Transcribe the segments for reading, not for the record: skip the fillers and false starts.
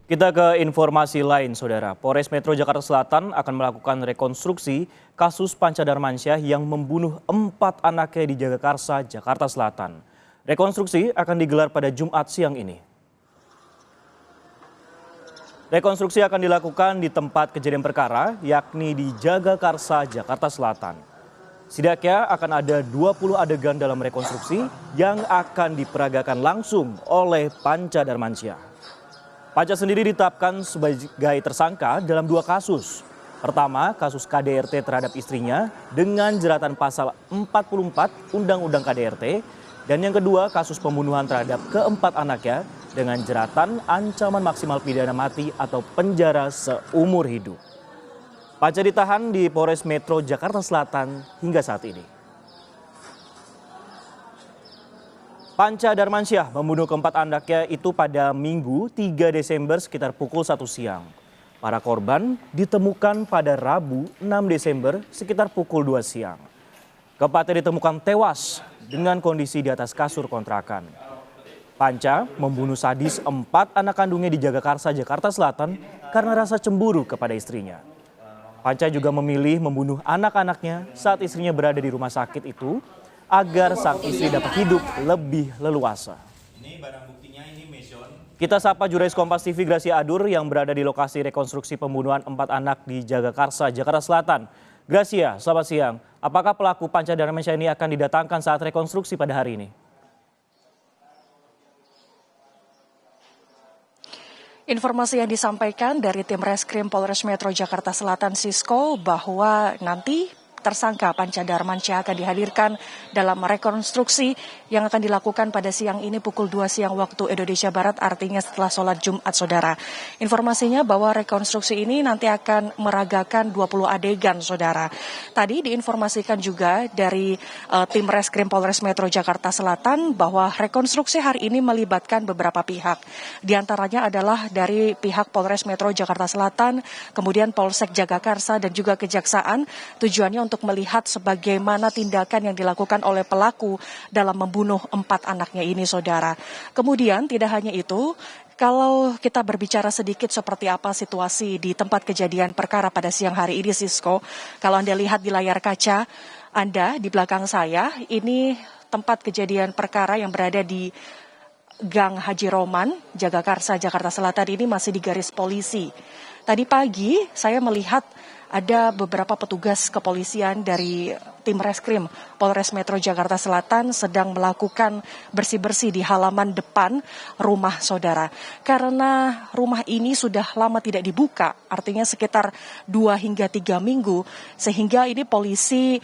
Kita ke informasi lain, Saudara. Polres Metro Jakarta Selatan akan melakukan rekonstruksi kasus Panca Darmansyah yang membunuh 4 anaknya di Jagakarsa, Jakarta Selatan. Rekonstruksi akan digelar pada Jumat siang ini. Rekonstruksi akan dilakukan di tempat kejadian perkara, yakni di Jagakarsa, Jakarta Selatan. Setidaknya akan ada 20 adegan dalam rekonstruksi yang akan diperagakan langsung oleh Panca Darmansyah. Panca sendiri ditetapkan sebagai tersangka dalam 2 kasus. Pertama, kasus KDRT terhadap istrinya dengan jeratan pasal 44 Undang-Undang KDRT. Dan yang kedua, kasus pembunuhan terhadap keempat anaknya dengan jeratan ancaman maksimal pidana mati atau penjara seumur hidup. Panca ditahan di Polres Metro Jakarta Selatan hingga saat ini. Panca Darmansyah membunuh keempat anaknya itu pada Minggu 3 Desember sekitar pukul 1 siang. Para korban ditemukan pada Rabu 6 Desember sekitar pukul 2 siang. Keempatnya ditemukan tewas dengan kondisi di atas kasur kontrakan. Panca membunuh sadis 4 anak kandungnya di Jagakarsa, Jakarta Selatan karena rasa cemburu kepada istrinya. Panca juga memilih membunuh anak-anaknya saat istrinya berada di rumah sakit itu agar sang istri dapat hidup lebih leluasa. Kita sapa jurnalis Kompas TV Gracia Adur yang berada di lokasi rekonstruksi pembunuhan 4 anak di Jagakarsa, Jakarta Selatan. Gracia, selamat siang. Apakah pelaku Panca Darmansyah ini akan didatangkan saat rekonstruksi pada hari ini? Informasi yang disampaikan dari tim Reskrim Polres Metro Jakarta Selatan Sisko bahwa nanti tersangka Panca Darmansyah akan dihadirkan dalam rekonstruksi yang akan dilakukan pada siang ini pukul 2 siang waktu Indonesia Barat, artinya setelah sholat Jumat, Saudara. Informasinya bahwa rekonstruksi ini nanti akan meragakan 20 adegan, Saudara. Tadi diinformasikan juga dari tim Reskrim Polres Metro Jakarta Selatan bahwa rekonstruksi hari ini melibatkan beberapa pihak. Di antaranya adalah dari pihak Polres Metro Jakarta Selatan, kemudian Polsek Jagakarsa dan juga Kejaksaan. Tujuannya untuk melihat sebagaimana tindakan yang dilakukan oleh pelaku dalam membunuh 4 anaknya ini, Saudara. Kemudian tidak hanya itu, kalau kita berbicara sedikit seperti apa situasi di tempat kejadian perkara pada siang hari ini, Sisko, kalau Anda lihat di layar kaca Anda di belakang saya, ini tempat kejadian perkara yang berada di Gang Haji Roman, Jagakarsa, Jakarta Selatan ini masih di garis polisi. Tadi pagi saya melihat ada beberapa petugas kepolisian dari tim Reskrim Polres Metro Jakarta Selatan sedang melakukan bersih-bersih di halaman depan rumah, Saudara. Karena rumah ini sudah lama tidak dibuka, artinya sekitar 2 hingga 3 minggu, sehingga ini polisi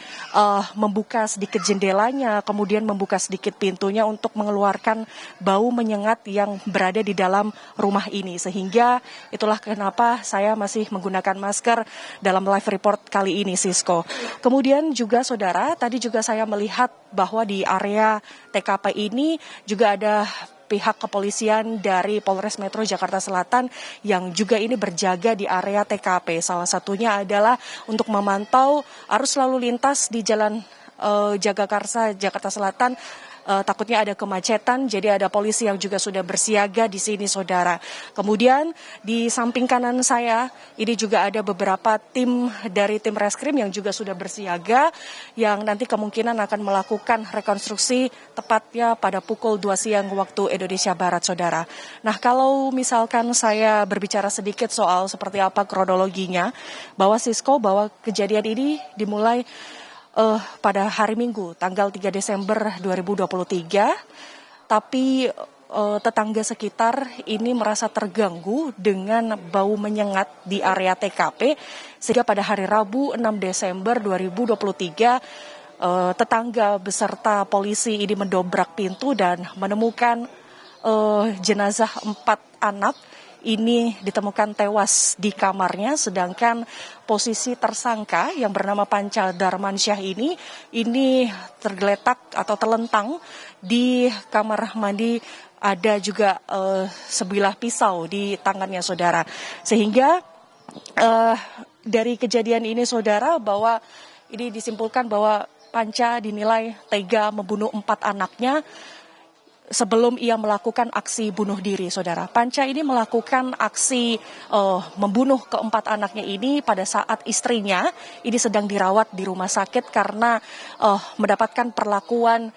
membuka sedikit jendelanya, kemudian membuka sedikit pintunya untuk mengeluarkan bau menyengat yang berada di dalam rumah ini. Sehingga itulah kenapa saya masih menggunakan masker dalam live report kali ini, Sisko. Kemudian juga, Saudara, tadi juga saya melihat bahwa di area TKP ini juga ada pihak kepolisian dari Polres Metro Jakarta Selatan yang juga ini berjaga di area TKP. Salah satunya adalah untuk memantau arus lalu lintas di Jalan Jagakarsa, Jakarta Selatan. Takutnya ada kemacetan, jadi ada polisi yang juga sudah bersiaga di sini, Saudara. Kemudian di samping kanan saya, ini juga ada beberapa tim dari tim Reskrim yang juga sudah bersiaga, yang nanti kemungkinan akan melakukan rekonstruksi tepatnya pada pukul 2 siang waktu Indonesia Barat, Saudara. Nah, kalau misalkan saya berbicara sedikit soal seperti apa kronologinya, bahwa Sisko, bahwa kejadian ini dimulai pada hari Minggu tanggal 3 Desember 2023, tapi tetangga sekitar ini merasa terganggu dengan bau menyengat di area TKP, sehingga pada hari Rabu 6 Desember 2023 tetangga beserta polisi ini mendobrak pintu dan menemukan jenazah 4 anak ini ditemukan tewas di kamarnya, sedangkan posisi tersangka yang bernama Panca Darmansyah ini tergeletak atau terlentang di kamar mandi. Ada juga sebilah pisau di tangannya, Saudara. Sehingga dari kejadian ini, Saudara, bahwa ini disimpulkan bahwa Panca dinilai tega membunuh 4 anaknya. sebelum ia melakukan aksi bunuh diri, saudara. Panca ini melakukan aksi membunuh keempat anaknya ini pada saat istrinya ini sedang dirawat di rumah sakit karena mendapatkan perlakuan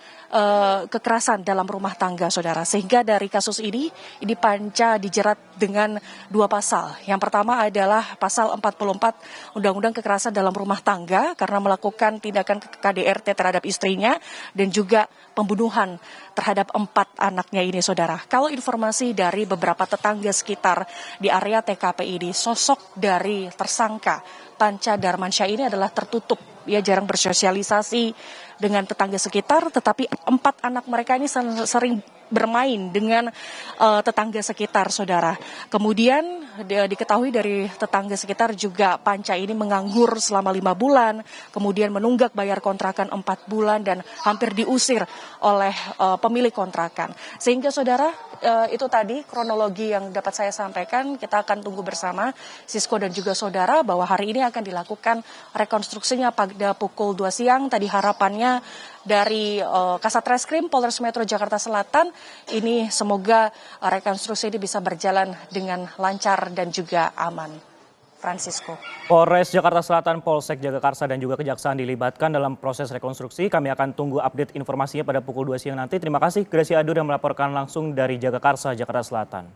kekerasan dalam rumah tangga, saudara. Sehingga dari kasus ini Panca dijerat dengan 2 pasal. Yang pertama adalah pasal 44 Undang-Undang Kekerasan dalam Rumah Tangga karena melakukan tindakan KDRT terhadap istrinya dan juga pembunuhan terhadap 4 anaknya ini, saudara. Kalau informasi dari beberapa tetangga sekitar di area TKP ini, sosok dari tersangka Panca Darmansyah ini adalah tertutup. Ia jarang bersosialisasi dengan tetangga sekitar, tetapi 4 anak mereka ini sering bermain dengan tetangga sekitar, saudara. Kemudian diketahui dari tetangga sekitar juga Panca ini menganggur selama 5 bulan, kemudian menunggak bayar kontrakan 4 bulan dan hampir diusir oleh pemilik kontrakan. Sehingga, saudara, itu tadi kronologi yang dapat saya sampaikan. Kita akan tunggu bersama Sisko dan juga saudara bahwa hari ini akan dilakukan rekonstruksinya pada pukul 2 siang. Tadi harapannya dari Kasat Reskrim Polres Metro Jakarta Selatan ini semoga rekonstruksi ini bisa berjalan dengan lancar dan juga aman. Francisco. Polres Jakarta Selatan, Polsek Jagakarsa dan juga Kejaksaan dilibatkan dalam proses rekonstruksi. Kami akan tunggu update informasinya pada pukul 2 siang nanti. Terima kasih Gracia Adur yang melaporkan langsung dari Jagakarsa, Jakarta Selatan.